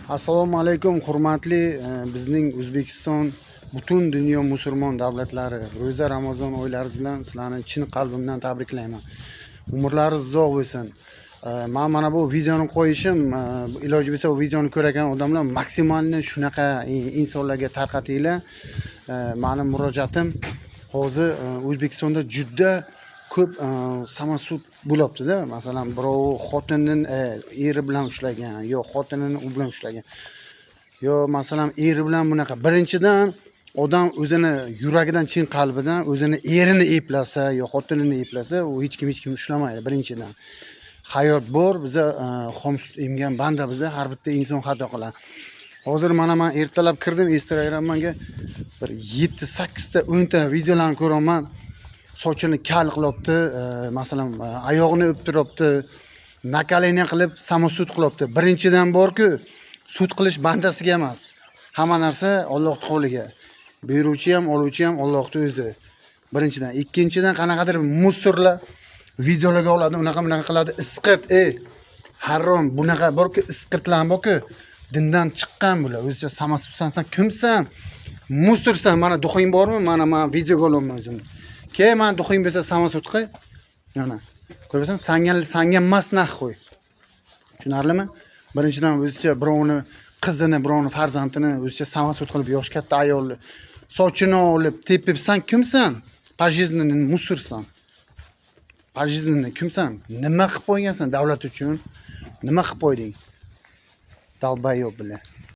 Assalomu alaykum, hurmatli bizning O'zbekiston, butun dunyo musulmon davlatlari. Ro'za Ramazon oylariz bilan sizlarni chin qalbimdan tabriklayman. Umrlaringiz uzoq bo'lsin. Men mana bu videoni qo'yishim, iloji bo'lsa bu videoni ko'rgan odamlar maksimalni shunaqa insonlarga tarqatinglar. Mening murojaatim hozir O'zbekistonda juda ko'p samosud bo'lyapti-da. Masalan, birov xotinini eri bilan ushlagan, yo xotinini u bilan ushlagan. Yo masalan, eri bilan bunaqa. Birinchidan odam o'zini yuragidan, chin qalbidan o'zini erini eplasa, yo xotinini eplasa, u hech kim ushlamaydi birinchidan. Hayot bor, biza xomsut emgan banda, biza har bitta inson xato qiladi. Hozir men ertalab kirdim, Instagramga bir 7-8 ta 10 ta videolarni ko'raman. Sochini kal qilyapti, masalan, oyog'ini o'ptiribdi, nakalini qilib samosud qilyapti. Birinchidan borku, sud qilish bandasiga emas. Hamma narsa Allohning qo'liga. Beruvchi ham, oluvchi ham Allohning o'zi. Birinchidan, ikkinchidan qanaqadir musorlar videolarga oladi, unaqa qiladi, isqirt, harom, bunaqa borku, isqirtlar borku, dindan chiqqan bular. O'zicha samosudsan, sen kimsan? Musorsan, mana duxing bormi? Mana men videoga olaman o'zimni. Men duxing bo'lsa samosud qil. Mana. Ko'rasan, sanga emas naq qo'y. Tushunarlimi? Birinchidan o'zicha birovni qizini, birovni farzandini o'zicha samosud qilib, yosh katta ayolni sochini olib, tepib, sen kimsan? Pajizning musorsan. Pajizning kimsan? Nima qilib qo'ygansan davlat uchun? Nima qilib qo'yding? Dalbayob bilan.